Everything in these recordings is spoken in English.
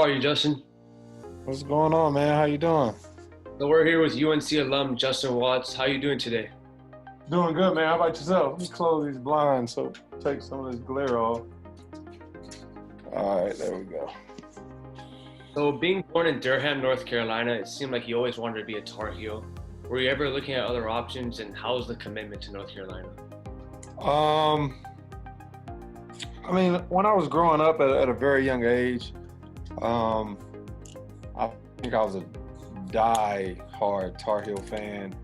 are you, Justin? What's going on, man? How you doing? So we're here with UNC alum Justin Watts. How you doing today? Doing good, man. How about yourself? Just close these blinds so take some of this glare off. All right, there we go. So being born in Durham, North Carolina, it seemed like you always wanted to be a Tar Heel. Were you ever looking at other options, and how was the commitment to North Carolina? Um, I mean, when I was growing up at a very young age, um, I think I was a die-hard Tar Heel fan.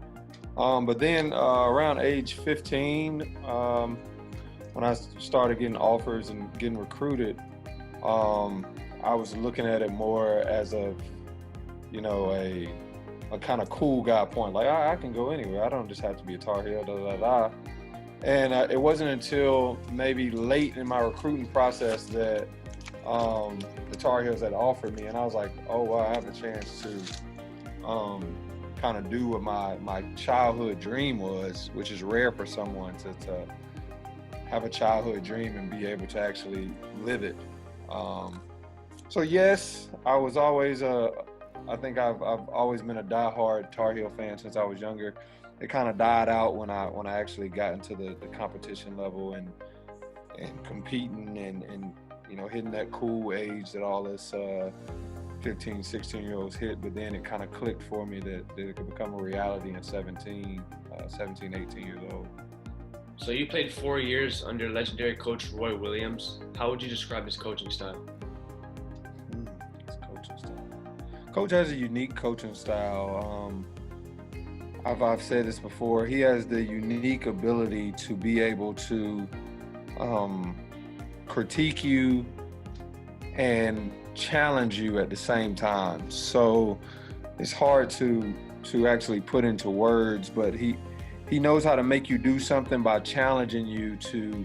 But then around age 15, when I started getting offers and getting recruited, I was looking at it more as a kind of cool guy point. Like, I can go anywhere. I don't just have to be a Tar Heel, da, da, da. And it wasn't until maybe late in my recruiting process that the Tar Heels had offered me. And I was like, oh, wow, I have a chance to kind of do what my childhood dream was, which is rare for someone to have a childhood dream and be able to actually live it. So yes, I was always I think I've always been a diehard Tar Heel fan since I was younger. It kind of died out when I actually got into the competition level and competing and hitting that cool age that all this 15, 16-year-olds hit, but then it kind of clicked for me that it could become a reality in 17, 18 years old. So you played 4 years under legendary coach Roy Williams. How would you describe his coaching style? His coaching style. Coach has a unique coaching style. I've said this before. He has the unique ability to be able to critique you and challenge you at the same time. So it's hard to actually put into words, but he knows how to make you do something by challenging you to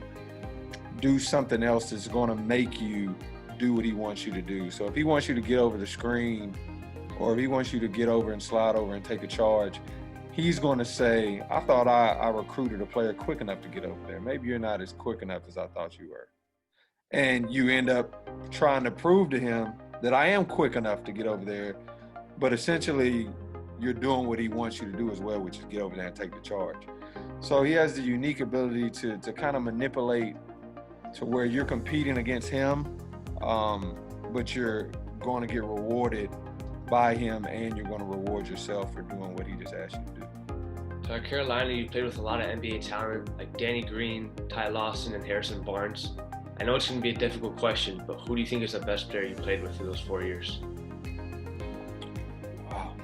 do something else that's going to make you do what he wants you to do. So if he wants you to get over the screen, or if he wants you to get over and slide over and take a charge, he's going to say, I thought I recruited a player quick enough to get over there. Maybe you're not as quick enough as I thought you were. And you end up trying to prove to him that I am quick enough to get over there, but essentially you're doing what he wants you to do as well, which is get over there and take the charge. So he has the unique ability to kind of manipulate to where you're competing against him, but you're going to get rewarded by him, and you're going to reward yourself for doing what he just asked you to do. So at Carolina, you played with a lot of NBA talent like Danny Green, Ty Lawson, and Harrison Barnes. I know it's going to be a difficult question, but who do you think is the best player you played with through those 4 years? Wow,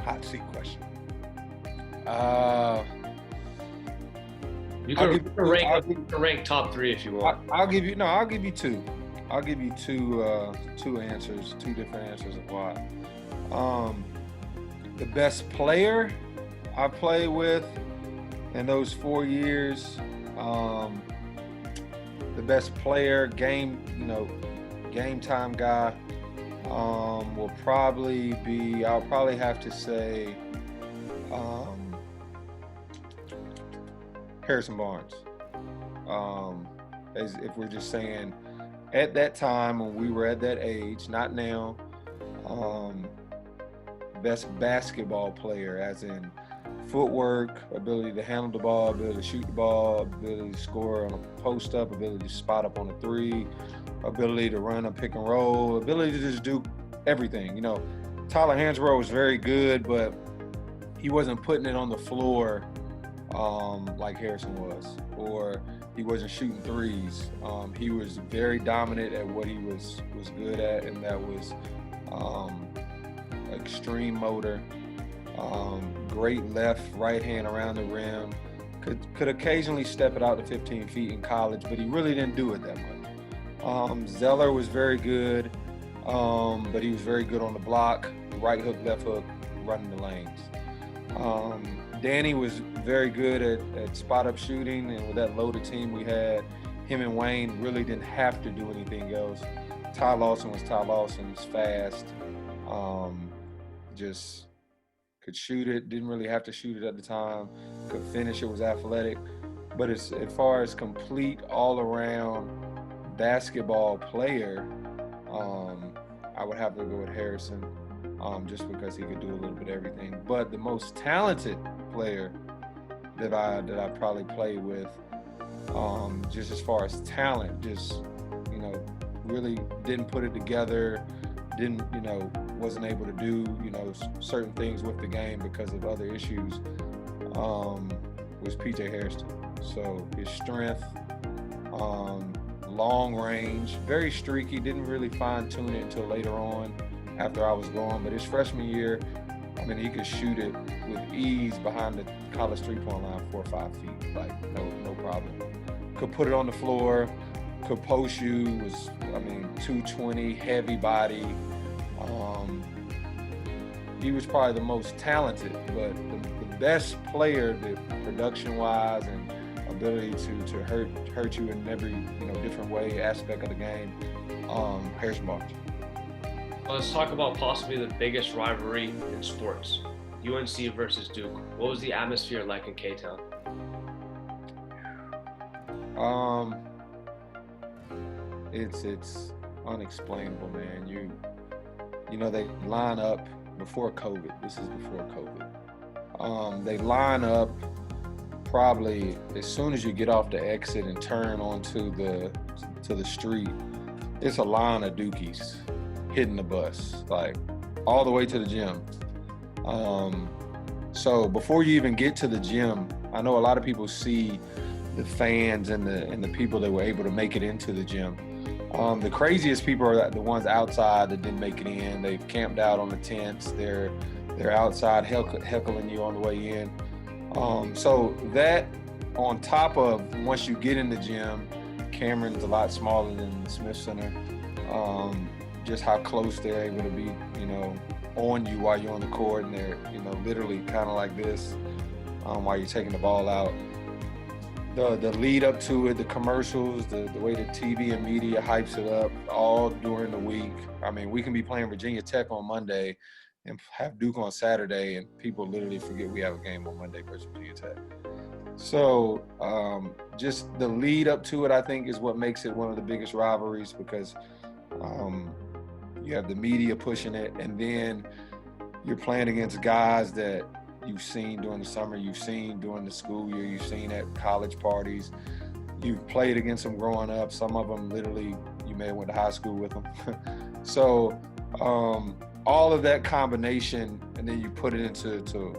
hot seat question. You can rank top three if you want. I'll give you two. I'll give you two answers, two different answers of why. The best player I played with in those 4 years, the best player, game time guy, will probably be, I'll probably have to say, Harrison Barnes. As if we're just saying, at that time when we were at that age, not now, best basketball player, as in footwork, ability to handle the ball, ability to shoot the ball, ability to score on a post-up, ability to spot up on a three, ability to run a pick and roll, ability to just do everything. Tyler Hansbrough was very good, but he wasn't putting it on the floor like Harrison was, or he wasn't shooting threes. He was very dominant at what he was good at, and that was extreme motor, great left, right hand around the rim. Could occasionally step it out to 15 feet in college, but he really didn't do it that much. Zeller was very good, but he was very good on the block, right hook, left hook, running the lanes. Danny was very good at spot-up shooting, and with that loaded team we had, him and Wayne really didn't have to do anything else. Ty Lawson was Ty Lawson. He was fast, just could shoot it, didn't really have to shoot it at the time, could finish it, was athletic. But as far as complete all-around basketball player, I would have to go with Harrison, just because he could do a little bit of everything. But the most talented player that I probably played with, just as far as talent, just, really didn't put it together, didn't, wasn't able to do, certain things with the game because of other issues, was PJ Hairston. So his strength, long range, very streaky, didn't really fine tune it until later on after I was gone. But his freshman year, I mean, he could shoot it with ease behind the college three-point line 4 or 5 feet, like no problem. Could put it on the floor, could post you, was, 220, heavy body. He was probably the most talented, but the best player, production-wise and ability to hurt you in every different way, aspect of the game, Harrison Barnes. Let's talk about possibly the biggest rivalry in sports, UNC versus Duke. What was the atmosphere like in K-Town? It's unexplainable, man. They line up before COVID. This is before COVID. They line up probably as soon as you get off the exit and turn onto the street. It's a line of Dukies hitting the bus, like all the way to the gym. So before you even get to the gym, I know a lot of people see the fans and the people that were able to make it into the gym. The craziest people are the ones outside that didn't make it in. They've camped out on the tents. They're outside heckling you on the way in. So that, on top of once you get in the gym, Cameron's a lot smaller than the Smith Center. Just how close they're able to be, on you while you're on the court, and they're, literally kind of like this while you're taking the ball out. The lead up to it, the commercials, the way the TV and media hypes it up all during the week. I mean, we can be playing Virginia Tech on Monday and have Duke on Saturday, and people literally forget we have a game on Monday versus Virginia Tech. So just the lead up to it, I think, is what makes it one of the biggest rivalries, because you have the media pushing it, and then you're playing against guys that you've seen during the summer, you've seen during the school year, you've seen at college parties, you've played against them growing up. Some of them literally you may have went to high school with them. So all of that combination, and then you put it into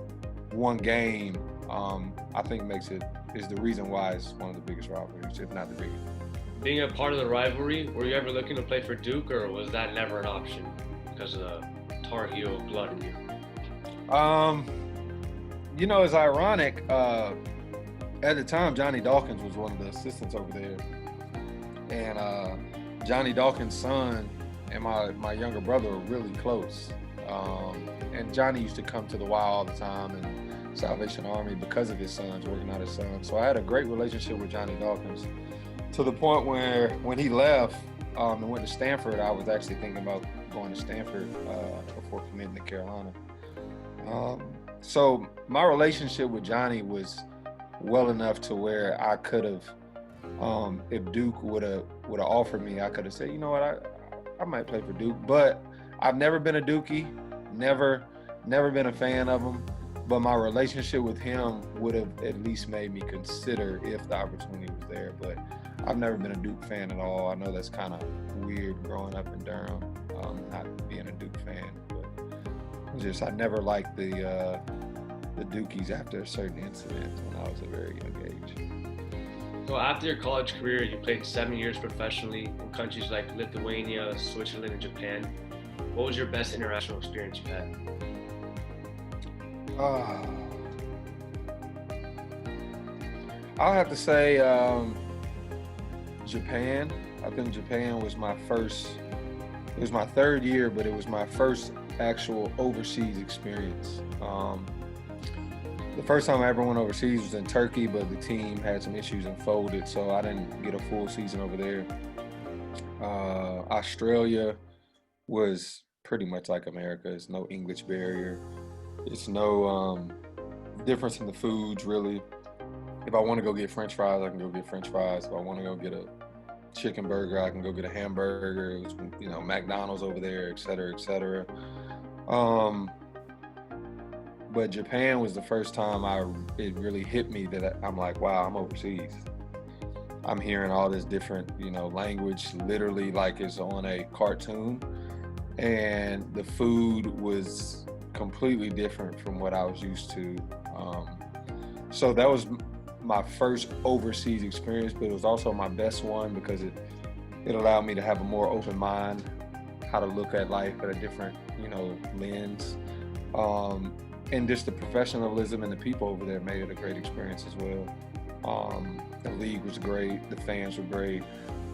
one game, I think is the reason why it's one of the biggest rivalries, if not the biggest. Being a part of the rivalry, were you ever looking to play for Duke, or was that never an option because of the Tar Heel blood in you? It's ironic. At the time, Johnny Dawkins was one of the assistants over there, and Johnny Dawkins' son and my younger brother were really close. And Johnny used to come to the Y all the time, and Salvation Army, because of his sons, working out his sons. So I had a great relationship with Johnny Dawkins, to the point where when he left and went to Stanford, I was actually thinking about going to Stanford before committing to Carolina. So my relationship with Johnny was well enough to where I could have, if Duke would have offered me, I could have said, you know what, I might play for Duke. But I've never been a Dookie, never been a fan of him. But my relationship with him would have at least made me consider if the opportunity was there. But I've never been a Duke fan at all. I know that's kind of weird growing up in Durham, not being a Duke fan. I never liked the Dukies after a certain incident when I was a very young age. So after your college career, you played 7 years professionally in countries like Lithuania, Switzerland, and Japan. What was your best international experience you had? I'll have to say Japan. I think Japan was my first. It was my third year, but it was my first actual overseas experience. The first time I ever went overseas was in Turkey, but the team had some issues and folded, so I didn't get a full season over there. Australia was pretty much like America. It's no English barrier. It's no difference in the foods, really. If I want to go get French fries, I can go get French fries. If I want to go get chicken burger. I can go get a hamburger. It was, McDonald's over there, et cetera, et cetera. Um, but Japan was the first time it really hit me that I'm like, wow, I'm overseas. I'm hearing all this different, language, literally like it's on a cartoon, and the food was completely different from what I was used to. So that was my first overseas experience, but it was also my best one because it allowed me to have a more open mind, how to look at life at a different, lens. And just the professionalism and the people over there made it a great experience as well. The league was great, the fans were great,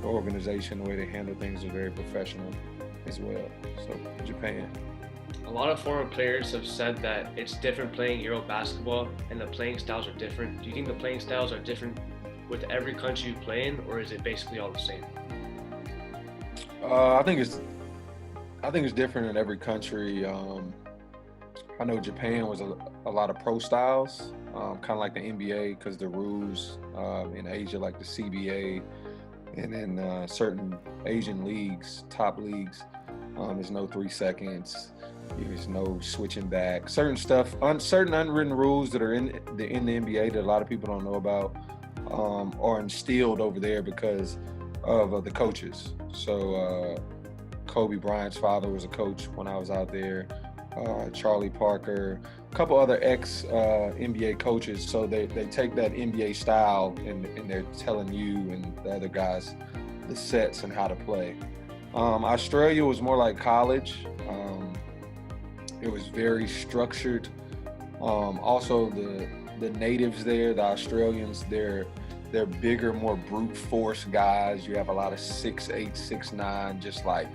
the organization, the way they handle things was very professional as well. So Japan. A lot of former players have said that it's different playing Euro basketball and the playing styles are different. Do you think the playing styles are different with every country you play in, or is it basically all the same? I think it's different in every country. I know Japan was a lot of pro styles, kind of like the NBA, because the rules in Asia, like the CBA, and in certain Asian leagues, top leagues, there's no 3 seconds. There's no switching back. Certain stuff, certain unwritten rules that are in the NBA that a lot of people don't know about, are instilled over there because of the coaches. So Kobe Bryant's father was a coach when I was out there. Charlie Parker, a couple other ex-NBA coaches. So they take that NBA style and they're telling you and the other guys the sets and how to play. Australia was more like college. It was very structured. Also, the natives there, the Australians, they're bigger, more brute force guys. You have a lot of 6'8", 6'9", just like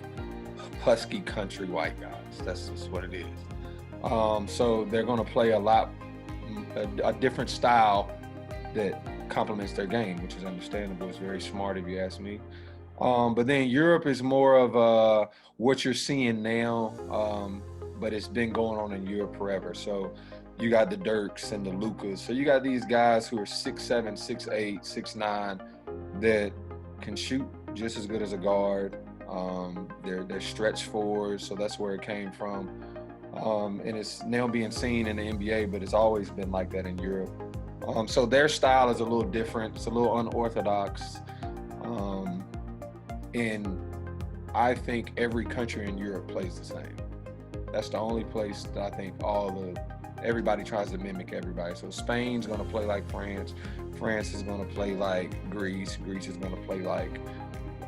husky country white guys. That's just what it is. So they're going to play a different style that complements their game, which is understandable. It's very smart if you ask me. But then Europe is more of what you're seeing now, but it's been going on in Europe forever. So you got the Dirks and the Lucas. So you got these guys who are 6'7", 6'8", 6'9", that can shoot just as good as a guard. They're stretch fours, so that's where it came from. And it's now being seen in the NBA, but it's always been like that in Europe. So their style is a little different. It's a little unorthodox. And I think every country in Europe plays the same. That's the only place that I think everybody tries to mimic everybody. So Spain's going to play like France. France is going to play like Greece. Greece is going to play like,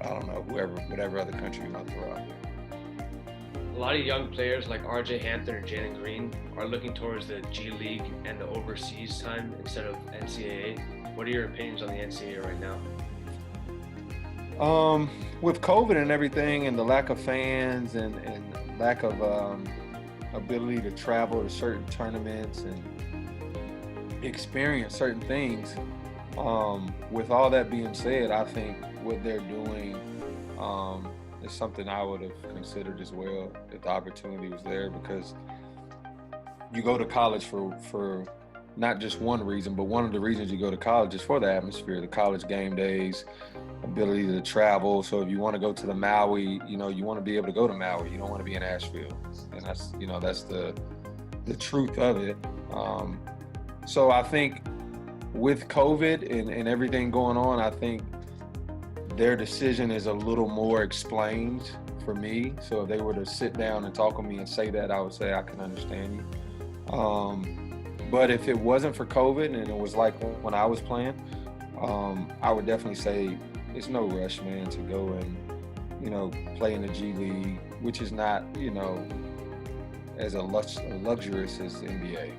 I don't know, whatever other country you want to throw out there. A lot of young players like RJ Hampton or Jalen Green are looking towards the G League and the overseas time instead of NCAA. What are your opinions on the NCAA right now? With COVID and everything, and the lack of fans and lack of ability to travel to certain tournaments and experience certain things, with all that being said, I think what they're doing is something I would have considered as well if the opportunity was there, because you go to college for not just one reason, but one of the reasons you go to college is for the atmosphere, the college game days, ability to travel. So if you want to go to the Maui, you want to be able to go to Maui. You don't want to be in Asheville, and that's the truth of it. So I think with COVID and everything going on, I think their decision is a little more explained for me. So if they were to sit down and talk with me and say that, I would say I can understand you. But if it wasn't for COVID and it was like when I was playing, I would definitely say it's no rush, man, to go and, play in the G League, which is not, as luxurious as the NBA.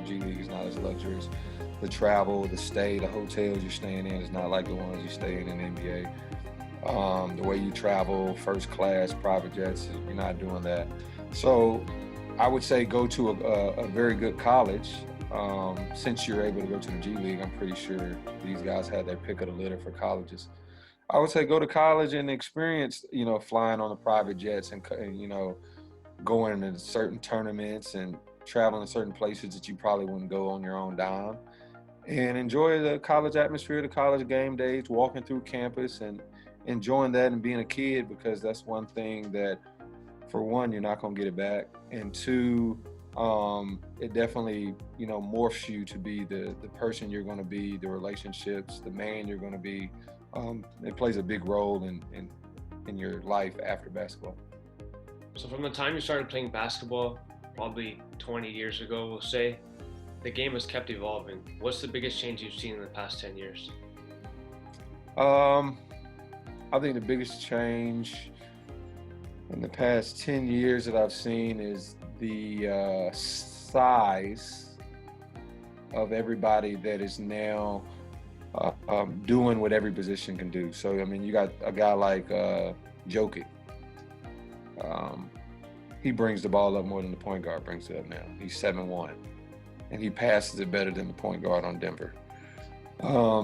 G League is not as luxurious. The travel, the stay, the hotels you're staying in is not like the ones you stay in the NBA. The way you travel, first class, private jets, you're not doing that. So I would say go to a very good college. Since you're able to go to the G League, I'm pretty sure these guys had their pick of the litter for colleges. I would say go to college and experience, flying on the private jets and going to certain tournaments and traveling to certain places that you probably wouldn't go on your own dime, and enjoy the college atmosphere, the college game days, walking through campus and enjoying that and being a kid, because that's one thing that, for one, you're not going to get it back, and two, it definitely, morphs you to be the person you're going to be, the relationships, the man you're going to be. It plays a big role in your life after basketball. So from the time you started playing basketball, probably 20 years ago, we'll say, the game has kept evolving. What's the biggest change you've seen in the past 10 years? I think the biggest change in the past 10 years that I've seen is the size of everybody that is now doing what every position can do. So, I mean, you got a guy like Jokic. He brings the ball up more than the point guard brings it up now. He's 7'1", and he passes it better than the point guard on Denver.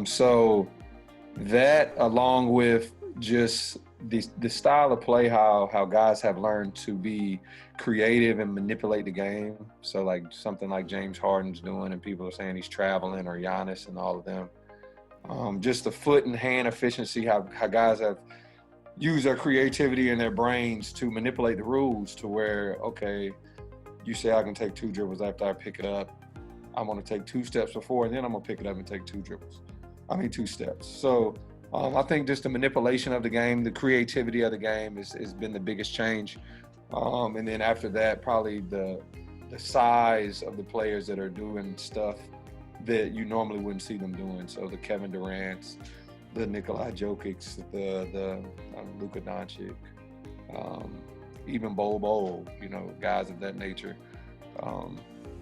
So that, along with just the style of play, how guys have learned to be creative and manipulate the game. So like something like James Harden's doing, and people are saying he's traveling, or Giannis and all of them. Just the foot and hand efficiency, how guys have used their creativity and their brains to manipulate the rules to where, okay, you say I can take 2 dribbles after I pick it up. I'm going to take 2 steps before, and then I'm going to pick it up and take 2 steps. So I think just the manipulation of the game, the creativity of the game has been the biggest change. And then after that, probably the size of the players that are doing stuff that you normally wouldn't see them doing. So the Kevin Durant's, the Nikola Jokic's, the Luka Doncic, even Bol, guys of that nature.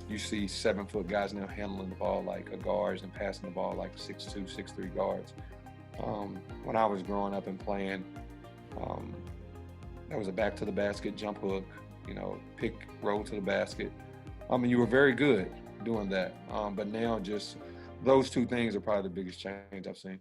You see 7-foot guys now handling the ball like a guards and passing the ball like 6'2", 6'3" guards. When I was growing up and playing, that was a back to the basket jump hook, pick, roll to the basket. You were very good doing that. But now just those 2 things are probably the biggest change I've seen.